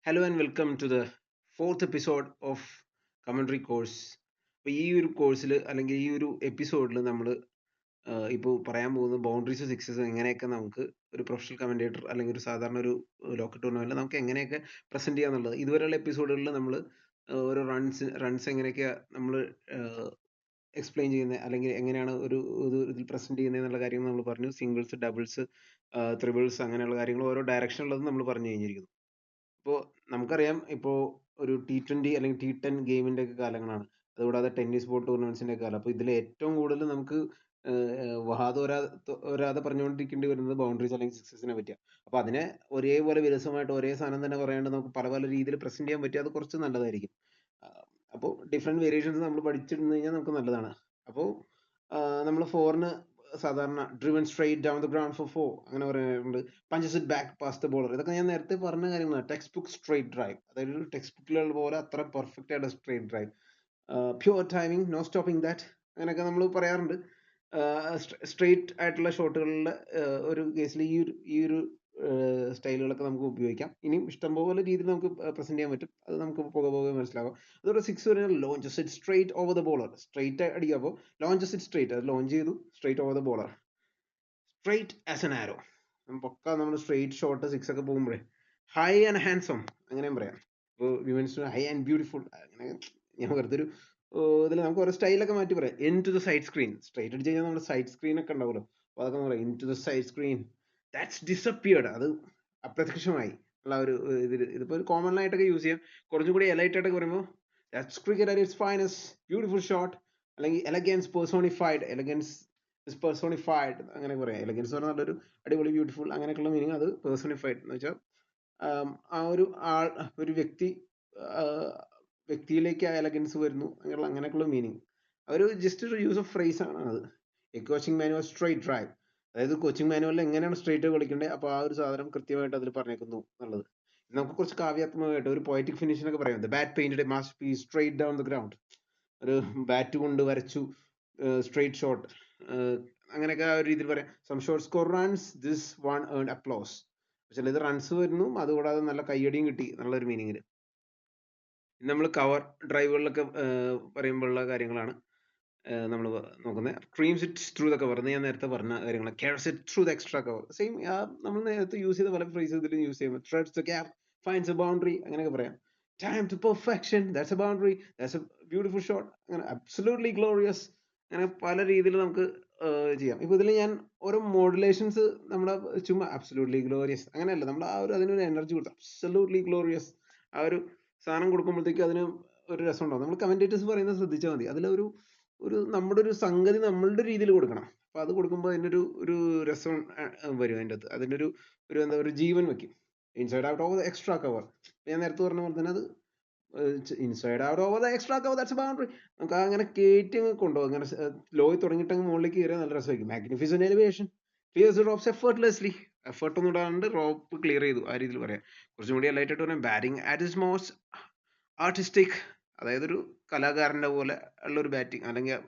Hello and welcome to the fourth episode of commentary course. അപ്പോൾ ഈ ഒരു കോഴ്സിൽ അല്ലെങ്കിൽ ഈ ഒരു എപ്പിസോഡിൽ നമ്മൾ ഇപ്പോൾ പറയാൻ പോകുന്ന ബൗണ്ടറീസ് സിക്സസ് എങ്ങനെയൊക്കെ നമുക്ക് ഒരു പ്രൊഫഷണൽ കമൻറ്റേറ്റർ അല്ലെങ്കിൽ ഒരു സാധാരണ ഒരു ലോക്കൽ ടൂർണമെൻറ്റിൽ നമുക്ക് എങ്ങനെയൊക്കെ പ്രസൻറ്റ് ചെയ്യാന്നുള്ളത്. ഇതുവരെയുള്ള എപ്പിസോഡുകളിൽ നമ്മൾ ഓരോ റൺസ് എങ്ങനെയൊക്കെ നമ്മൾ എക്സ്പ്ലെയിൻ ചെയ്യുന്നത് അല്ലെങ്കിൽ എങ്ങനെയാണ് ഒരു ഇതിൽ പ്രസൻറ്റ് ചെയ്യുന്നത് എന്നുള്ള കാര്യങ്ങൾ നമ്മൾ പറഞ്ഞു. സിംഗിൾസ്, ഡബിൾസ്, ത്രിബിൾസ് അങ്ങനെയുള്ള കാര്യങ്ങൾ ഓരോ ഡയറക്ഷനുള്ളത് നമ്മൾ പറഞ്ഞു കഴിഞ്ഞിരിക്കുന്നു. ഇപ്പോൾ നമുക്കറിയാം, ഇപ്പോൾ ഒരു T20 അല്ലെങ്കിൽ T10 ഗെയിമിന്റെ ഒക്കെ കാലങ്ങളാണ്. അതുകൂടാതെ ടെന്നീസ് ബോൾ ടൂർണമെന്റ്സിന്റെ കാലം. അപ്പോൾ ഇതിൽ ഏറ്റവും കൂടുതൽ നമുക്ക് വരാതെ പറഞ്ഞുകൊണ്ടിരിക്കേണ്ടി വരുന്നത് ബൗണ്ടറീസ് അല്ലെങ്കിൽ സിക്സസിനെ പറ്റിയാണ്. അപ്പോൾ അതിനെ ഒരേപോലെ വിരസമായിട്ട് ഒരേ സാധനം തന്നെ പറയാണ്ട് നമുക്ക് പല പല രീതിയിൽ പ്രസന്റ് ചെയ്യാൻ പറ്റിയാൽ അത് കുറച്ച് നല്ലതായിരിക്കും. അപ്പോൾ ഡിഫറെന്റ് വേരിയേഷൻസ് നമ്മൾ പഠിച്ചിരുന്നു കഴിഞ്ഞാൽ നമുക്ക് നല്ലതാണ്. അപ്പോൾ നമ്മൾ ഫോറിന് സാധാരണ driven straight down the ground for four അങ്ങനെ പറയാറുണ്ട്. Punches it back past the bowler. ഇതൊക്കെ ഞാൻ നേരത്തെ പറഞ്ഞ കാര്യങ്ങളാണ്. ടെക്സ്റ്റ് ബുക്ക് സ്ട്രൈറ്റ് ഡ്രൈവ്, അതായത് ഒരു ടെക്സ്റ്റ് ബുക്കിലുള്ള പോലെ അത്ര പെർഫെക്റ്റ് ആയിട്ട് straight drive, pure timing, no stopping that, അങ്ങനെയൊക്കെ നമ്മൾ പറയാറുണ്ട്. സ്ട്രെയിറ്റ് ആയിട്ടുള്ള ഷോട്ടുകളിൽ ഒരു കേസിൽ ഈ ഒരു സ്റ്റൈലുകളൊക്കെ നമുക്ക് ഉപയോഗിക്കാം. ഇനിയും ഇഷ്ടംപോലെ രീതിയിൽ നമുക്ക് പ്രസന്റ് ചെയ്യാൻ പറ്റും. അത് നമുക്ക് പോകെ പോകെ മനസ്സിലാവും. അതോടെ സിക്സ് വരുന്നത് launches it straight over the bowler. Straight അടിക്കുക. അപ്പോൾ ലോഞ്ചസ് ഇറ്റ് സ്ട്രേറ്റ്, അത് ലോഞ്ച് ചെയ്തു straight over the bowler, straight as an arrow. പൊക്ക നമ്മൾ സ്ട്രേറ്റ് ഷോട്ട് സിക്സ് ഒക്കെ പോകുമ്പോഴേ ഹൈ ആൻഡ് ഹാൻഡ്സം അങ്ങനെയും പറയാം. ഇപ്പോൾ വിമൻസ് ഹൈ ആൻഡ് ബ്യൂട്ടിഫുൾ, അങ്ങനെ ഞാൻ വെറുതെ ഒരു ഇതിൽ നമുക്ക് ഓരോ സ്റ്റൈലൊക്കെ മാറ്റി പറയാം. Into the sight screen, straight അടിച്ച് കഴിഞ്ഞാൽ നമ്മുടെ സൈഡ് സ്ക്രീൻ ഒക്കെ ഉണ്ടാവുമല്ലോ, അപ്പോൾ അതൊക്കെ പറയാം into the sight screen, that's disappeared, അത് അപ്രത്യക്ഷമായി ഉള്ള ഒരു ഇതിപ്പോൾ ഒരു കോമൺ ആയിട്ടൊക്കെ യൂസ് ചെയ്യാം. കുറച്ചും കൂടി എലൈറ്റ് ആയിട്ടൊക്കെ പറയുമ്പോൾ that's cricket at its finest, beautiful shot, അല്ലെങ്കിൽ elegance personified, elegance is personified അങ്ങനെ പറയാം. എലഗൻസ് എന്ന് പറഞ്ഞാൽ നല്ലൊരു അടിപൊളി ബ്യൂട്ടിഫുൾ അങ്ങനെയൊക്കെയുള്ള മീനിങ്. അത് പേഴ്സോണിഫൈഡ് എന്ന് വെച്ചാൽ ആ ഒരു ഒരു വ്യക്തിയിലേക്ക് ആ എലഗൻസ് വരുന്നു അങ്ങനെയൊക്കെയുള്ള മീനിങ്. ഒരു ജസ്റ്റ് ഒരു യൂസ് ഓഫ് ഫ്രേസ് ആണ് അത്. A coaching manual straight drive, അതായത് കോച്ചിങ് മാനുവലിൽ എങ്ങനെയാണ് സ്ട്രേറ്റ് കളിക്കേണ്ടത്, അപ്പോൾ ആ ഒരു സാധനം കൃത്യമായിട്ട് അതിൽ പറഞ്ഞേക്കുന്നു എന്നുള്ളത്. നമുക്ക് കുറച്ച് കാവ്യാത്മകമായിട്ട് ഒരു പോയറ്റിക് ഫിനിഷിനൊക്കെ പറയാം. The bat painted a masterpiece straight down the ground, ഒരു ബാറ്റ് കൊണ്ട് വരച്ചു സ്ട്രേറ്റ് ഷോട്ട്, അങ്ങനെയൊക്കെ ആ ഒരു രീതിയിൽ പറയാം. Some shot score runs, this one earn applause. ചിലത് റൺസ് വരുന്നു, അതുകൂടാതെ നല്ല കയ്യടിയും കിട്ടി നല്ലൊരു മീനിങ്ങിൽ. നമ്മൾ കവർ ഡ്രൈവുകളിലൊക്കെ പറയുമ്പോഴുള്ള കാര്യങ്ങളാണ് നമ്മൾ നോക്കുന്നത്. Creams it through the cover എന്ന് ഞാൻ നേരത്തെ പറഞ്ഞ കാര്യങ്ങളാണ്. Caresses it through the extra cover, same നമ്മൾ നേരത്തെ യൂസ് ചെയ്ത പല ഫ്രേസ് ഇതിൽ യൂസ് ചെയ്യുമ്പോൾ. Threads the gap, finds a boundary, അങ്ങനെയൊക്കെ പറയാം. Time to perfection, that's a boundary, that's a beautiful shot, അങ്ങനെ അബ്സല്യൂട്ട്ലി ഗ്ലോറിയസ്, അങ്ങനെ പല രീതിയിൽ നമുക്ക് ചെയ്യാം. ഇപ്പൊ ഇതിൽ ഞാൻ ഓരോ മോഡുലേഷൻസ് നമ്മുടെ ചുമ്മാ അബ്സല്യൂട്ട്ലി ഗ്ലോറിയസ് അങ്ങനെയല്ല, നമ്മൾ ആ ഒരു അതിനൊരു എനർജി കൊടുത്തു അബ്സല്യൂട്ട്ലി ഗ്ലോറിയസ് ആ ഒരു സാധനം കൊടുക്കുമ്പോഴത്തേക്ക് അതിന് ഒരു രസം ഉണ്ടാവും. നമ്മൾ കമന്റേറ്റേഴ്സ് പറയുന്നത് ശ്രദ്ധിച്ചാൽ മതി. അതിലൊരു ഒരു നമ്മുടെ ഒരു സംഗതി നമ്മളുടെ രീതിയിൽ കൊടുക്കണം. അപ്പൊ അത് കൊടുക്കുമ്പോൾ അതിൻ്റെ ഒരു രസം വരും. അതിൻ്റെ അകത്ത് അതിൻ്റെ ഒരു എന്താ ഒരു ജീവൻ വെക്കും. Inside out of extra cover, ഞാൻ നേരത്തെ പറഞ്ഞ പോലെ തന്നെ അത് inside out over the extra cover, that's a boundary. നമുക്ക് അങ്ങനെ കയറ്റി കൊണ്ടുപോകും. അങ്ങനെ ലോയിൽ തുടങ്ങിയിട്ട് മുകളിലേക്ക് കയറിയാൽ നല്ല രസമായിരിക്കും. Magnificent elevation, clears the ropes effortlessly, effort ഒന്നും ഇടാണ്ട് റോപ്പ് ക്ലിയർ ചെയ്തു, ആ രീതിയിൽ പറയാം. കുറച്ചും കൂടി ലൈറ്റ് ആയിട്ട് പറയാം, batting at is most artistic, അതായത് ഒരു കലാകാരന്റെ പോലെ ഉള്ള ഒരു ബാറ്റിംഗ്, അല്ലെങ്കിൽ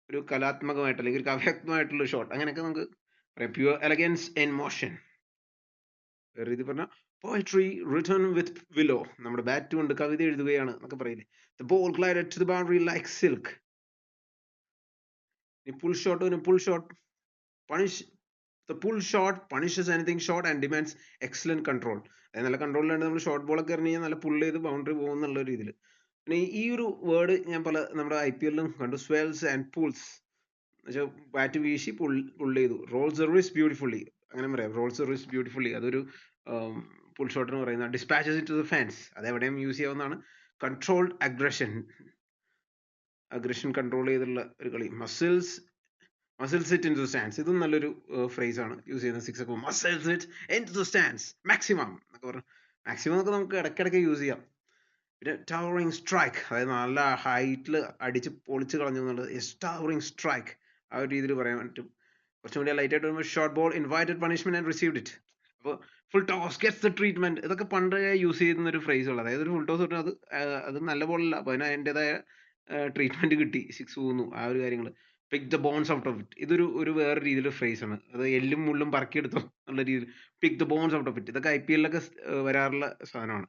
ഒരു കലാത്മകമായിട്ട് അല്ലെങ്കിൽ ഒരു കാവ്യാത്മകമായിട്ടുള്ള ഷോട്ട്, അങ്ങനെയൊക്കെ നമുക്ക് പറയാം. പ്യുവർ എലഗൻസ് ഇൻ മോഷൻ, വേറെ രീതി പറഞ്ഞാൽ പോയട്രി റിട്ടേൺ വിത്ത് വിലോ, നമ്മുടെ ബാറ്റ് കൊണ്ട് കവിത എഴുതുകയാണ് എന്നൊക്കെ പറയില്ലേ. The ball glided to the boundary like silk. Pull shot punish the pull shot punishes anything short and demands excellent control. അതായത് നല്ല കൺട്രോളിലാണ് നമ്മൾ ഷോർട്ട് ബോളൊക്കെ എറിഞ്ഞ് കഴിഞ്ഞാൽ നല്ല പുൾ ചെയ്ത് ബൗണ്ടറി പോകുന്നുള്ള രീതിയിൽ. പിന്നെ ഈ ഒരു വേർഡ് ഞാൻ നമ്മുടെ IPL-ലും കണ്ടു, സ്വെൽസ് ആൻഡ് പൂൾസ്, എന്നുവെച്ചാൽ ബാറ്റ് വീശി പുൾ ചെയ്തു. റോൾസ് ദ റിസ്റ്റ് ബ്യൂട്ടിഫുള്ളി, അങ്ങനെ പറയാം. റോൾസ് ദ റിസ്റ്റ് ബ്യൂട്ടിഫുള്ളി, അതൊരു പുൾ ഷോട്ടിന് പറയുന്ന. ഡിസ്പാച്ചസ് ഇറ്റ് ടു ദ ഫാൻസ്, അത് എവിടെയും യൂസ് ചെയ്യാവുന്നതാണ്. കൺട്രോൾഡ് അഗ്രഷൻ കൺട്രോൾ ചെയ്തുള്ള ഒരു കളി. Muscles it in to stands, ഇതും നല്ലൊരു ഫ്രേസ് ആണ് യൂസ് ചെയ്യുന്നത്. സിക്സ് ഒക്കെ muscles it in to stands, maximum എന്നൊക്കെ പറഞ്ഞു. മാക്സിമം ഒക്കെ നമുക്ക് ഇടയ്ക്കിടയ്ക്ക് യൂസ് ചെയ്യാം. പിന്നെ ടവറിങ് സ്ട്രൈക്ക്, അതായത് നല്ല ഹൈറ്റിൽ അടിച്ച് പൊളിച്ച് കളഞ്ഞു എന്നുള്ളത്. ടവറിങ് സ്ട്രൈക്ക് ആ ഒരു രീതിയിൽ പറയാൻ പറ്റും. കുറച്ചും കൂടി ലൈറ്റ് ആയിട്ട് വരുമ്പോൾ short ball invited punishment and received it. അപ്പോൾ full toss gets the treatment, ഇതൊക്കെ പണ്ട് യൂസ് ചെയ്യുന്ന ഒരു ഫ്രേസുകൾ. അതായത് ഒരു ഫുൾ ടോസ് കിട്ടും, അത് നല്ല ബോളല്ല, അപ്പോൾ അതിന് അതിൻ്റെതായ ട്രീറ്റ്മെന്റ് കിട്ടി, സിക്സ് പോകുന്നു, ആ ഒരു കാര്യങ്ങൾ. Pick the bones out of it, ഇതൊരു വേറെ രീതിയിലുള്ള ഫ്രേസ് ആണ്. അത് എല്ലും മുള്ളും പറക്കിയെടുത്തോ എന്നുള്ള രീതിയിൽ. Pick the bones out of it, ഇതൊക്കെ IPL-ലൊക്കെ വരാറുള്ള സാധനമാണ്.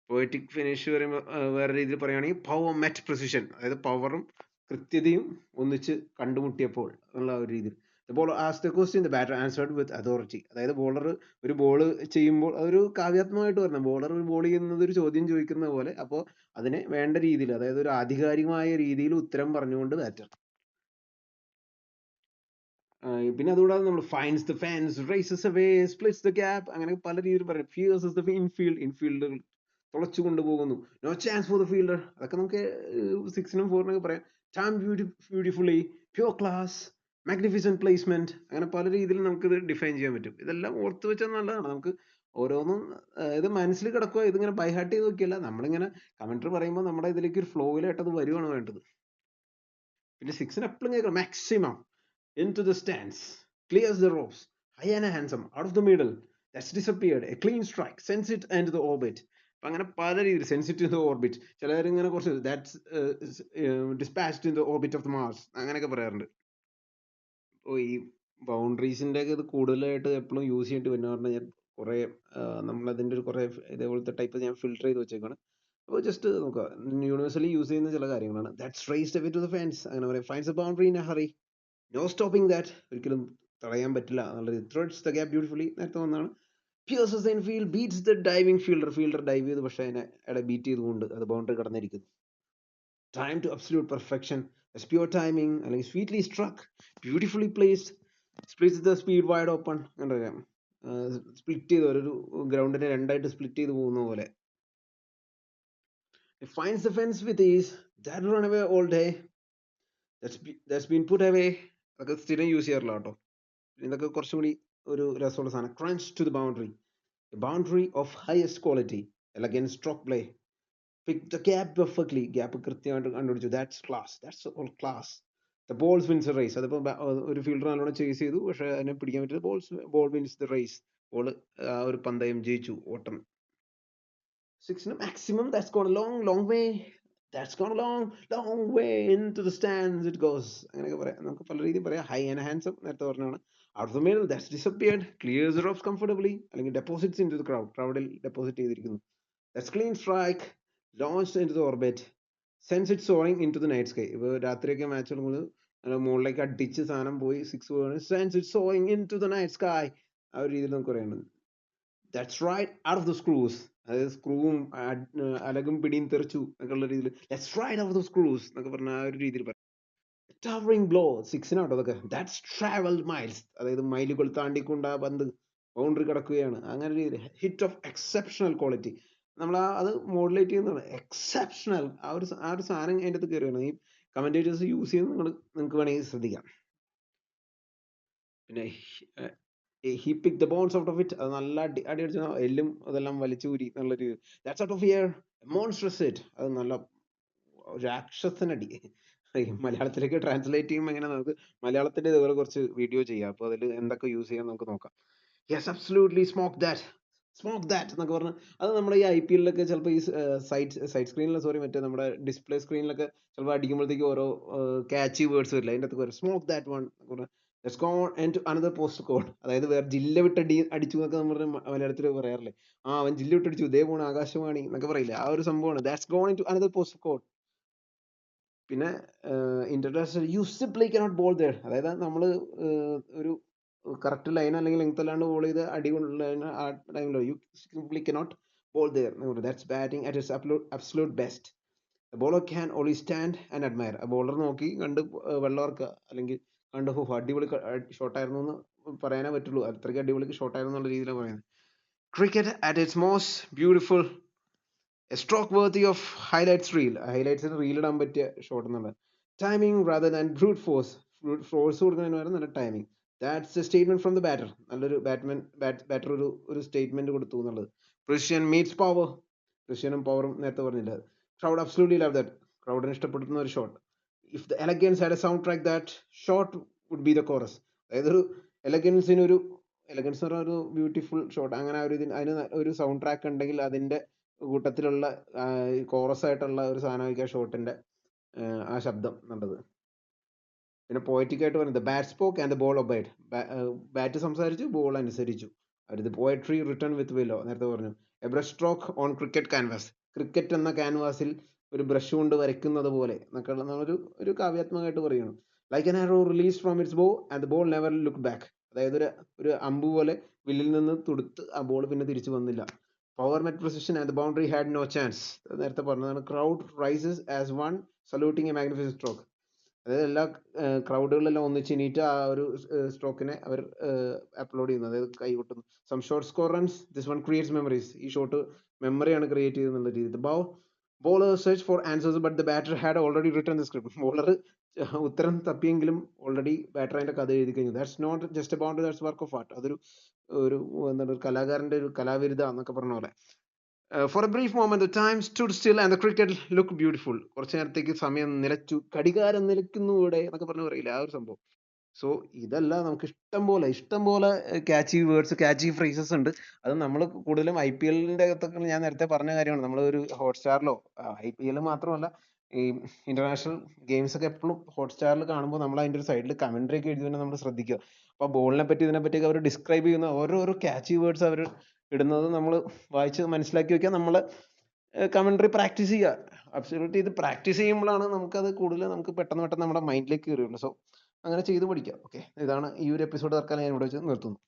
പോയറ്റിക് ഫിനിഷ് പറയുമ്പോൾ വേറെ രീതിയിൽ പറയുകയാണെങ്കിൽ പവർ മെറ്റ് പ്രിസിഷൻ, അതായത് പവറും കൃത്യതയും ഒന്നിച്ച് കണ്ടുമുട്ടിയപ്പോൾ എന്നുള്ള ഒരു രീതിയിൽ. The bowler asked the question, the batter answered with authority. അതായത് ബോളർ ഒരു ബോൾ ചെയ്യുമ്പോൾ അതൊരു കാവ്യാത്മകമായിട്ട് പറഞ്ഞു, ബോളർ ഒരു ബോൾ ചെയ്യുന്നത് ഒരു ചോദ്യം ചോദിക്കുന്ന പോലെ, അപ്പോൾ അതിനെ വേണ്ട രീതിയിൽ, അതായത് ഒരു ആധികാരികമായ രീതിയിൽ ഉത്തരം പറഞ്ഞുകൊണ്ട് ബാറ്റർ. പിന്നെ അതുകൂടാതെ നമ്മൾ finds the fence, races away, splits the gap, അങ്ങനെ പല രീതിയിൽ പറയും. ഫിയേഴ്സസ് ദ ഇൻഫീൽഡ് തുളച്ചു കൊണ്ടുപോകുന്നു. No chance for the fielder, അതൊക്കെ നമുക്ക് 6നും 4നും പറയാം. Time beautifully, pure class, magnificent placement, അങ്ങനെ പല രീതിയിൽ നമുക്കിത് ഡിഫൈൻ ചെയ്യാൻ പറ്റും. ഇതെല്ലാം ഓർത്ത് വെച്ചാൽ നല്ലതാണ്. നമുക്ക് ഓരോന്നും ഇത് മനസ്സിൽ കിടക്കുക, ഇതിങ്ങനെ ബൈഹാർട്ട് ചെയ്ത് നോക്കിയല്ല, നമ്മളിങ്ങനെ കമന്ററി പറയുമ്പോൾ നമ്മുടെ ഇതിലേക്ക് ഒരു ഫ്ലോയിലായിട്ട് അത് വരുവാണ് വേണ്ടത്. പിന്നെ 6ന് എപ്പോഴും കേൾക്കണം maximum into the stands, clears the ropes, high and handsome, out of the middle, that's disappeared, a clean strike, sends it into the orbit. അപ്പം അങ്ങനെ പല രീതിയിൽ sense it in the orbit, ചിലർ ഇങ്ങനെ കുറച്ച് that's dispatched in the orbit of the Mars, അങ്ങനെയൊക്കെ പറയാറുണ്ട്. അപ്പോൾ ഈ ബൗണ്ടറീസിൻ്റെ ഒക്കെ ഇത് കൂടുതലായിട്ട് എപ്പോഴും യൂസ് ചെയ്യേണ്ടി വരുന്ന പറഞ്ഞാൽ ഞാൻ കുറേ നമ്മളതിൻ്റെ ഒരു കുറേ ഇതേപോലത്തെ ടൈപ്പ് ഞാൻ ഫിൽട്ടർ ചെയ്ത് വെച്ചേക്കാണ്. അപ്പോൾ ജസ്റ്റ് നോക്കുക, യൂണിവേഴ്സലി യൂസ് ചെയ്യുന്ന ചില കാര്യങ്ങളാണ്. That's raced away to the fence, അങ്ങനെ പറയാം. Finds a boundary in a hurry, no stopping that, ഒരിക്കലും തടയാൻ പറ്റില്ല എന്നുള്ളത്. ത്രെഡ്സ് ദ ഗ്യാപ്പ് ബ്യൂട്ടിഫുള്ളി, നേരത്തെ വന്നാണ്. Pierces the infield, beats the diving fielder dive ചെയ്ത് പക്ഷേ അതിനെ ബീറ്റ് ചെയ്തുകൊണ്ട് അത് ബൗണ്ടറി കടന്നിരിക്കുന്നു. Time to absolute perfection, pure timing, അല്ലെങ്കിൽ sweetly struck, beautifully placed, splits the speed wide open, എന്താ പറയുക, സ്പ്ലിറ്റ് ചെയ്ത് ഒരു ഗ്രൗണ്ടിനെ രണ്ടായിട്ട് സ്പ്ലിറ്റ് ചെയ്ത് പോകുന്ന പോലെ. Finds the fence with is, that run away all day, that's been puttu away, അതൊക്കെ സ്ഥിരം യൂസ് ചെയ്യാറില്ല കേട്ടോ. ഇതൊക്കെ കുറച്ചും കൂടി ഒരു രസമുള്ള സാധനം. Crunch to the boundary of highest quality, elegance stroke play, pick the gap perfectly, gap കൃത്യമായിട്ട് കണ്ടുപിടിച്ചു, that's class, that's all class. The balls wins race, അതിപ്പോൾ ഒരു ഫീൽഡർ നല്ലോണം ചേസ് ചെയ്തു പക്ഷേ അതിനെ പിടിക്കാൻ പറ്റില്ല, ball wins the race, ball ആ ഒരു പന്തയം ജയിച്ചു, ഓട്ടം. 6ന് maximum, that's gone a long way, that's gone a long way into the stands it goes, അങ്ങനെയൊക്കെ പറയാം. നമുക്ക് പല രീതിയിൽ പറയാം. ഹൈ ആൻഡ് ഹാൻഡ്സം നേരത്തെ പറഞ്ഞാണ്. out of the middle, that's disappeared, clears the ropes comfortably, അല്ലെങ്കിൽ deposits into the crowdൽ ഡെപ്പോസിറ്റ് ചെയ്തിരിക്കുന്നു. that's clean strike, launched into the orbit, sends it soaring into the night sky. ഇപ്പോൾ രാത്രിയൊക്കെ match കളിക്കുമ്പോൾ മുകളിലേക്ക് അടിച്ച് സാധനം പോയി 6 പോവാണ്. sends it soaring into the night sky, ആ ഒരു രീതിയിൽ നമുക്ക് പറയുന്നത്. that's right out of the screws, അതായത് സ്ക്രൂവും അലകും പിടിയും തെറിച്ചു എന്നൊക്കെയുള്ള രീതിയിൽ let's right out of the screws എന്നൊക്കെ പറഞ്ഞ ആ ഒരു രീതിയിൽ പറയാം. towering blow, 6നാട്ടോ അതൊക്കെ. that's traveled miles, അതായത് മൈലുകൾ താണ്ടിക്കൊണ്ട് ആ പന്ത് ബൗണ്ടറി കടക്കുകയാണ്, അങ്ങനെ ഒരു രീതിയിൽ. ഹിറ്റ് ഓഫ് എക്സെപ്ഷണൽ ക്വാളിറ്റി, നമ്മൾ അത് മോഡുലേറ്റ് ചെയ്യുന്നതാണ്. എക്സെപ്ഷണൽ, ആ ഒരു സാധനം അതിൻ്റെ അകത്ത് കയറുകയാണ്. ഈ കമന്റേറ്റേഴ്സ് യൂസ് ചെയ്യുന്നത് നിങ്ങൾക്ക് വേണമെങ്കിൽ ശ്രദ്ധിക്കാം. പിന്നെ he picked the bones out of it, അത് നല്ല അടി അടിച്ച എല്ലും അതെല്ലാം വലിച്ചൂരി എന്നുള്ളൊരു. that's out of here, monstrous hit, അത് നല്ല രാക്ഷസനടി. മലയാളത്തിലേക്ക് ട്രാൻസ്ലേറ്റ് ചെയ്യുമ്പോൾ എങ്ങനെ നമുക്ക് മലയാളത്തിന്റെ ഇതുപോലെ കുറച്ച് വീഡിയോ ചെയ്യാം, അപ്പോൾ അതിൽ എന്തൊക്കെ യൂസ് ചെയ്യാൻ നമുക്ക് നോക്കാം. yes absolutely smoke that എന്നൊക്കെ പറഞ്ഞ് അത് നമ്മുടെ ഈ IPL ചിലപ്പോൾ ഈ സൈഡ് സ്ക്രീനിൽ മറ്റേ നമ്മുടെ ഡിസ്പ്ലേ സ്ക്രീനിലൊക്കെ ചിലപ്പോൾ അടിക്കുമ്പോഴത്തേക്ക് ഓരോ ക്യാച്ചി വേർഡ്സ് വരില്ല, അതിൻ്റെ അകത്ത് smoke that one, let's go into another post code, അതായത് വേറെ ജില്ല വിട്ട് അടിച്ചു എന്നൊക്കെ നമ്മൾ മലയാളത്തിൽ പറയാറില്ലേ, അവൻ ജില്ല വിട്ട് അടിച്ചു, ഇതേ പോണ ആകാശവാണി എന്നൊക്കെ പറയില്ലേ, ആ ഒരു സംഭവമാണ് that's gone into another post code. പിന്നെ international you simply cannot bowl there, അതായത് നമ്മൾ ഒരു കറക്റ്റ് ലൈൻ അല്ലെങ്കിൽ ലെങ്ത് അല്ലാണ്ട് ബോൾ ചെയ്ത് അടി കൊണ്ടുള്ള ആ ടൈമിലോ you simply cannot bowl there, that's batting at its absolute best. The bowler can only stand and admire, ആ ബോളർ നോക്കി കണ്ട് വെള്ളവർക്കുക അല്ലെങ്കിൽ കണ്ട് അടിപൊളി ഷോട്ടായിരുന്നു എന്ന് പറയാനേ പറ്റുള്ളൂ, അത്രയ്ക്ക് അടിപൊളി ഷോട്ടായിരുന്നു എന്നുള്ള രീതിയിലാണ് പറയുന്നത്. Cricket at its most beautiful, a stroke worthy of highlights reel, ഹൈലൈറ്റ്സിന് റീൽ ഇടാൻ പറ്റിയ ഷോട്ട് എന്നുള്ളത്. Timing rather than brute force കൊടുക്കുന്നതിന് പകരം നല്ല timing. that's a statement from the batter, നല്ലൊരു ബാറ്റർ ഒരു സ്റ്റേറ്റ്മെന്റ് കൊടുത്തു എന്നുള്ളത്. precision meets power, precisionഉം പവറും നേരത്തെ പറഞ്ഞില്ല. crowd absolutely love that, crowdന് ഇഷ്ടപ്പെടുന്ന ഒരു shot. if the elegance had a soundtrack, that shot would be the chorus, അതായത് ഒരു എലഗൻസ് എന്ന് പറഞ്ഞ ഒരു ബ്യൂട്ടിഫുൾ ഷോട്ട്, അങ്ങനെ അതിന് ഒരു സൗണ്ട് ട്രാക്ക് ഉണ്ടെങ്കിൽ അതിന്റെ കൂട്ടത്തിലുള്ള കോറസ് ആയിട്ടുള്ള ഒരു സാധനമായിരിക്കും ആ ഷോട്ടിന്റെ ആ ശബ്ദം എന്നുള്ളത്. പിന്നെ പോയറ്റിക് ആയിട്ട് പറയുന്നത് bat spoke and the ball abided, bat സംസാരിച്ചു ബോൾ അനുസരിച്ചു. പോയട്രി റിട്ടൺ വിത്ത് വില്ലോ, നേരത്തെ പറഞ്ഞു. A brush stroke on cricket canvas, cricket എന്ന ക്യാൻവാസിൽ ഒരു ബ്രഷ് കൊണ്ട് വരയ്ക്കുന്നത് പോലെ എന്നൊക്കെയുള്ള ഒരു കാവ്യാത്മകമായിട്ട് പറയുന്നു. Like an arrow released from its bow and the ball never looked back. അതായത് ഒരു അമ്പ് പോലെ വില്ലിൽ നിന്ന് തുടുത്ത് ആ ബോൾ പിന്നെ തിരിച്ചു വന്നില്ല. Power met precision and the boundary had no chance. നേരത്തെ പറഞ്ഞതാണ്. crowd rises as one saluting a magnificent stroke. അതായത് എല്ലാ ക്രൗഡുകളെല്ലാം ഒന്നിച്ച് എണീറ്റ് ആ ഒരു സ്ട്രോക്കിനെ അവർ അപ്ലോഡ് ചെയ്യുന്നു, അതായത് കൈ കൊട്ടുന്നു. സം ഷോർട്ട് score runs, this one creates memories. ഈ ഷോട്ട് മെമ്മറിയാണ് ക്രിയേറ്റ് ചെയ്തെന്നുള്ള രീതി. Bowler search for answers but the batter had already written the script. Bowler ഉത്തരം തപ്പിയെങ്കിലും ഓൾറെഡി ബാറ്റർ അതിന്റെ കഥ എഴുതി കഴിഞ്ഞു. That's not just a boundary, that's work of art. അതൊരു എന്താണ് ഒരു കലാകാരന്റെ ഒരു കലാവിരുദ്ധ എന്നൊക്കെ പറഞ്ഞ പോലെ. For a brief moment the time stood still and the cricket looked beautiful. കുറച്ചു നേരത്തേക്ക് സമയം നിലച്ചു, ഘടികാരം നിലയ്ക്കുന്നു ഇവിടെ എന്നൊക്കെ പറഞ്ഞു പറയില്ല, ആ ഒരു സംഭവം. സോ ഇതല്ല, നമുക്ക് ഇഷ്ടം പോലെ ക്യാച്ചി വേർഡ്സ്, ക്യാച്ചി ഫ്രേസസ് ഉണ്ട്. അത് നമ്മൾ കൂടുതലും IPL-ന്റെ അകത്തൊക്കെ ഞാൻ നേരത്തെ പറഞ്ഞ കാര്യമാണ്. നമ്മൾ ഒരു ഹോട്ട്സ്റ്റാറിലോ, IPL മാത്രമല്ല ഈ ഇന്റർനാഷണൽ ഗെയിംസ് ഒക്കെ എപ്പോഴും ഹോട്ട്സ്റ്റാറിൽ കാണുമ്പോൾ നമ്മൾ അതിന്റെ ഒരു സൈഡിൽ കമന്ററി ഒക്കെ എഴുതി നമ്മൾ ശ്രദ്ധിക്കുക. അപ്പൊ ബോളിനെ പറ്റി ഇതിനെ പറ്റി അവർ ഡിസ്ക്രൈബ് ചെയ്യുന്ന ഓരോരോ ക്യാച്ചി വേർഡ്സ് അവർ ഇടുന്നത് നമ്മൾ വായിച്ച് മനസ്സിലാക്കി വെക്കുക. നമ്മൾ കമന്ററി പ്രാക്ടീസ് ചെയ്യുക. അബ്സല്യൂട്ട്ലി ഇത് പ്രാക്ടീസ് ചെയ്യുമ്പോഴാണ് നമുക്കത് കൂടുതൽ നമുക്ക് പെട്ടെന്ന് നമ്മുടെ മൈൻഡിലേക്ക് കയറുള്ളൂ. സോ അങ്ങനെ ചെയ്ത് പഠിക്കാം. ഓക്കെ, ഇതാണ് ഈ ഒരു എപ്പിസോഡ് തൽക്കാലം ഞാൻ ഇവിടെ വെച്ച് നിർത്തുന്നു.